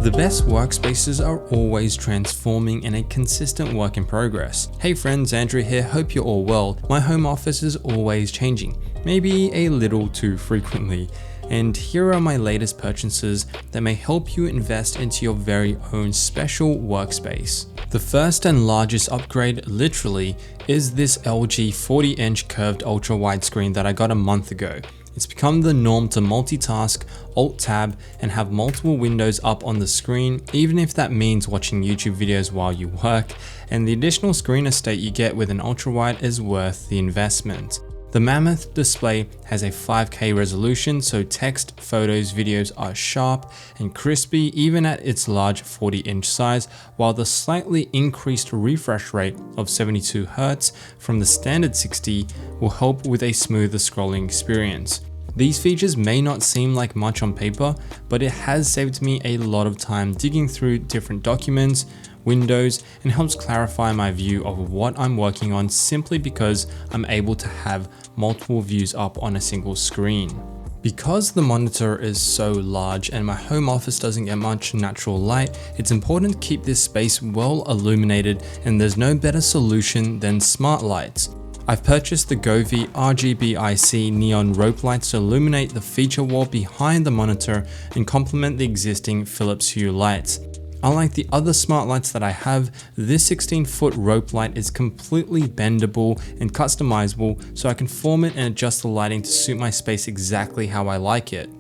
The best workspaces are always transforming and a consistent work in progress. Hey friends, Andrew here, hope you're all well. My home office is always changing, maybe a little too frequently. And here are my latest purchases that may help you invest into your very own special workspace. The first and largest upgrade, literally, is this LG 40-inch curved ultra wide screen that I got a month ago. It's become the norm to multitask, Alt-Tab, and have multiple windows up on the screen, even if that means watching YouTube videos while you work, and the additional screen estate you get with an ultra-wide is worth the investment. The mammoth display has a 5K resolution, so text, photos, videos are sharp and crispy even at its large 40-inch size, while the slightly increased refresh rate of 72Hz from the standard 60 will help with a smoother scrolling experience. These features may not seem like much on paper, but it has saved me a lot of time digging through different documents, windows, and helps clarify my view of what I'm working on simply because I'm able to have multiple views up on a single screen. Because the monitor is so large and my home office doesn't get much natural light, it's important to keep this space well illuminated, and there's no better solution than smart lights. I've purchased the govee RGBIC neon rope lights to illuminate the feature wall behind the monitor and complement the existing Philips Hue lights. Unlike the other smart lights that I have, this 16-foot rope light is completely bendable and customizable, so I can form it and adjust the lighting to suit my space exactly how I like it.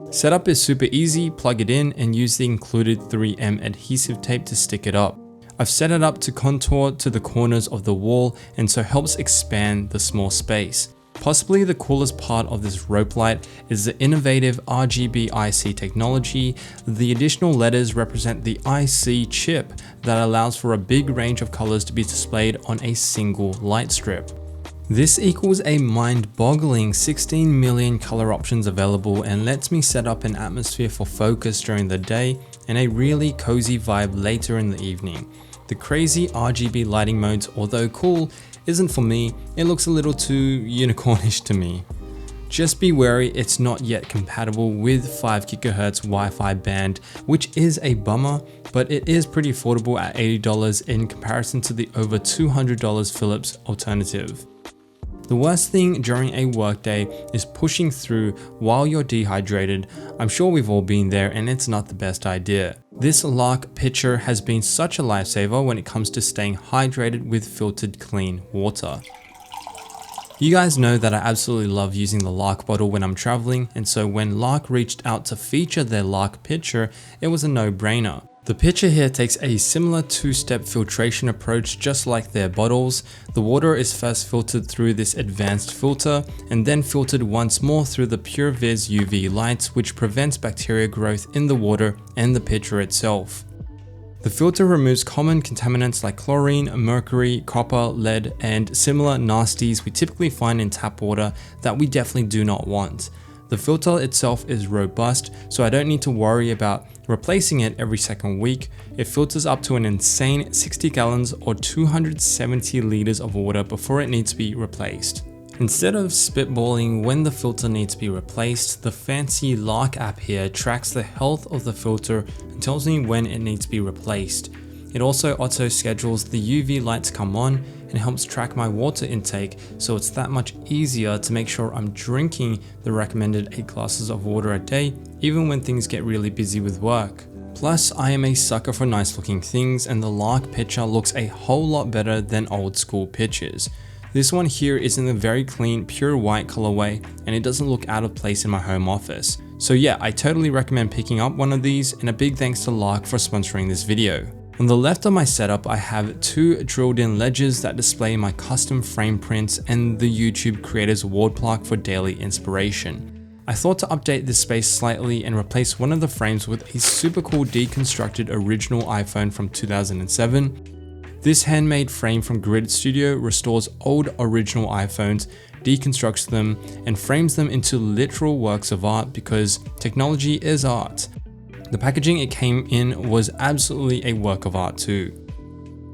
Setup is super easy, plug it in and use the included 3M adhesive tape to stick it up. I've set it up to contour to the corners of the wall and so helps expand the small space. Possibly the coolest part of this rope light is the innovative RGBIC technology. The additional letters represent the IC chip that allows for a big range of colors to be displayed on a single light strip. This equals a mind-boggling 16 million color options available and lets me set up an atmosphere for focus during the day and a really cozy vibe later in the evening. The crazy RGB lighting modes, although cool, isn't for me. It looks a little too unicornish to me. Just be wary, it's not yet compatible with 5 GHz Wi-Fi band, which is a bummer, but it is pretty affordable at $80 in comparison to the over $200 Philips alternative. The worst thing during a workday is pushing through while you're dehydrated. I'm sure we've all been there and it's not the best idea. This Lark Picture has been such a lifesaver when it comes to staying hydrated with filtered clean water. You guys know that I absolutely love using the Lark bottle when I'm traveling, and so when Lark reached out to feature their Lark Picture, it was a no-brainer. The Picture here takes a similar two-step filtration approach just like their bottles. The water is first filtered through this advanced filter and then filtered once more through the PureViz UV lights, which prevents bacteria growth in the water and the Picture itself. The filter removes common contaminants like chlorine, mercury, copper, lead, and similar nasties we typically find in tap water that we definitely do not want. The filter itself is robust, so I don't need to worry about replacing it every second week. It filters up to an insane 60 gallons or 270 liters of water before it needs to be replaced. Instead of spitballing when the filter needs to be replaced, the fancy Lark app here tracks the health of the filter and tells me when it needs to be replaced. It also auto schedules the UV lights come on and helps track my water intake, so it's that much easier to make sure I'm drinking the recommended 8 glasses of water a day, even when things get really busy with work. Plus, I am a sucker for nice looking things, and the Lark Picture looks a whole lot better than old school pictures. This one here is in a very clean, pure white colorway, and it doesn't look out of place in my home office. So yeah, I totally recommend picking up one of these, and a big thanks to Lark for sponsoring this video. On the left of my setup, I have 2 drilled in ledges that display my custom frame prints and the YouTube Creators Award plaque for daily inspiration. I thought to update this space slightly and replace one of the frames with a super cool deconstructed original iPhone from 2007. This handmade frame from Grid Studio restores old original iPhones, deconstructs them, and frames them into literal works of art because technology is art. The packaging it came in was absolutely a work of art too.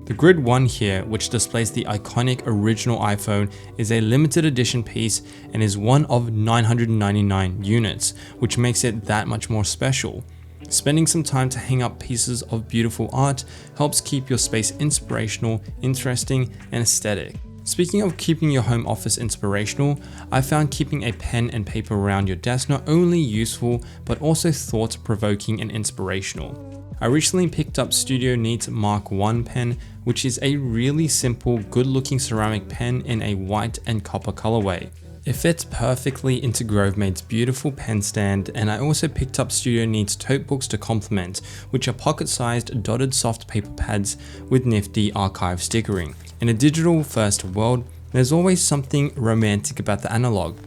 The Grid 1 here, which displays the iconic original iPhone, is a limited edition piece and is one of 999 units, which makes it that much more special. Spending some time to hang up pieces of beautiful art helps keep your space inspirational, interesting, and aesthetic. Speaking of keeping your home office inspirational, I found keeping a pen and paper around your desk not only useful, but also thought-provoking and inspirational. I recently picked up Studio Neat's Mark I pen, which is a really simple, good-looking ceramic pen in a white and copper colorway. It fits perfectly into GroveMade's beautiful pen stand, and I also picked up Studio Neat's tote books to complement, which are pocket-sized dotted soft paper pads with nifty archive stickering. In a digital-first world, there's always something romantic about the analog.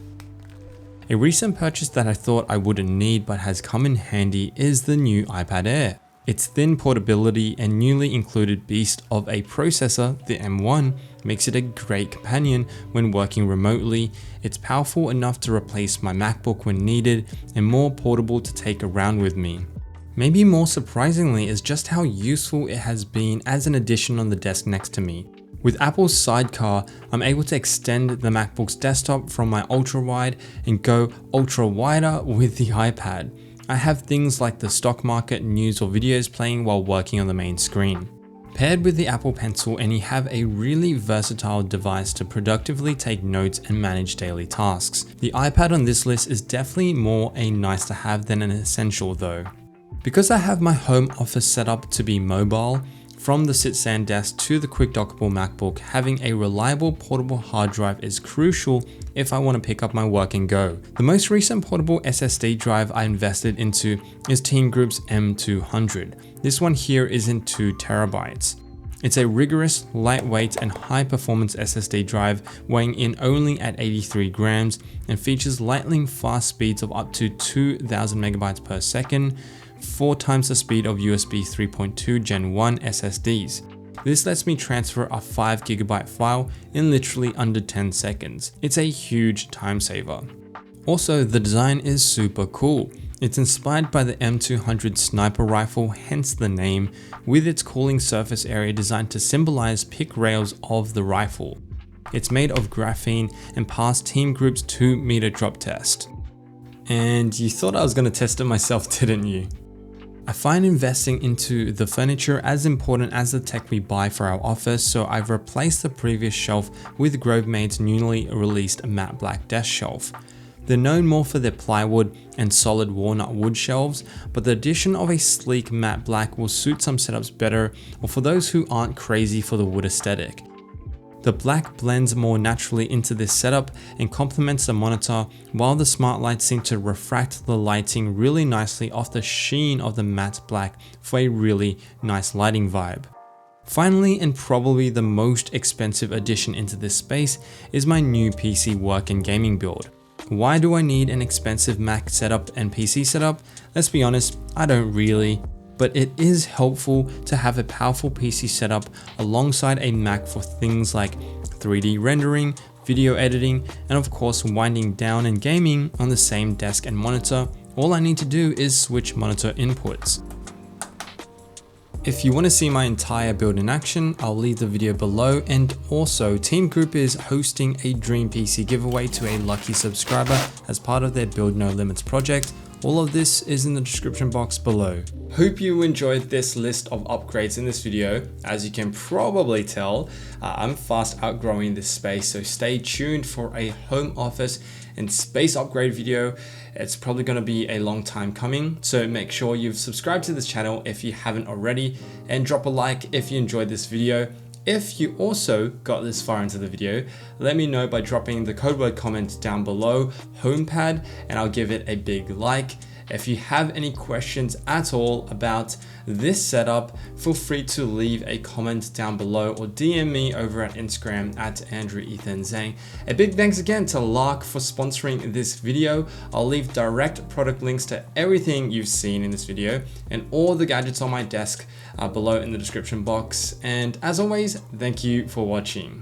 A recent purchase that I thought I wouldn't need but has come in handy is the new iPad Air. Its thin portability and newly included beast of a processor, the M1, makes it a great companion when working remotely. It's powerful enough to replace my MacBook when needed and more portable to take around with me. Maybe more surprisingly is just how useful it has been as an addition on the desk next to me. With Apple's Sidecar, I'm able to extend the MacBook's desktop from my ultra-wide and go ultra-wider with the iPad. I have things like the stock market, news or videos playing while working on the main screen. Paired with the Apple Pencil, and you have a really versatile device to productively take notes and manage daily tasks. The iPad on this list is definitely more a nice to have than an essential though. Because I have my home office set up to be mobile, from the sit-stand desk to the quick dockable MacBook, having a reliable portable hard drive is crucial if I want to pick up my work and go. The most recent portable SSD drive I invested into is TEAMGROUP's M200. This one here is in 2 terabytes. It's a rigorous, lightweight, and high-performance SSD drive weighing in only at 83 grams and features lightning fast speeds of up to 2000 megabytes per second, 4 times the speed of USB 3.2 Gen 1 SSDs. This lets me transfer a 5GB file in literally under 10 seconds. It's a huge time saver. Also, the design is super cool. It's inspired by the M200 sniper rifle, hence the name, with its cooling surface area designed to symbolize pick rails of the rifle. It's made of graphene and passed TEAMGROUP's 2-meter drop test. And you thought I was going to test it myself, didn't you? I find investing into the furniture as important as the tech we buy for our office, so I've replaced the previous shelf with GroveMade's newly released matte black desk shelf. They're known more for their plywood and solid walnut wood shelves, but the addition of a sleek matte black will suit some setups better, or for those who aren't crazy for the wood aesthetic. The black blends more naturally into this setup and complements the monitor, while the smart lights seem to refract the lighting really nicely off the sheen of the matte black for a really nice lighting vibe. Finally, and probably the most expensive addition into this space, is my new PC work and gaming build. Why do I need an expensive Mac setup and PC setup? Let's be honest, I don't really. But it is helpful to have a powerful PC setup alongside a Mac for things like 3D rendering, video editing, and of course winding down and gaming on the same desk and monitor. All I need to do is switch monitor inputs. If you want to see my entire build in action, I'll leave the video below, and also TEAMGROUP is hosting a Dream PC giveaway to a lucky subscriber as part of their Build No Limits project. All of this is in the description box below. Hope you enjoyed this list of upgrades in this video. As you can probably tell, I'm fast outgrowing this space, so stay tuned for a home office and space upgrade video. It's probably going to be a long time coming, so make sure you've subscribed to this channel if you haven't already, and drop a like if you enjoyed this video. If you also got this far into the video, let me know by dropping the code word comment down below, HomePad, and I'll give it a big like. If you have any questions at all about this setup, feel free to leave a comment down below or DM me over at Instagram at @AndrewEthanZeng. A big thanks again to Lark for sponsoring this video. I'll leave direct product links to everything you've seen in this video and all the gadgets on my desk below in the description box. And as always, thank you for watching.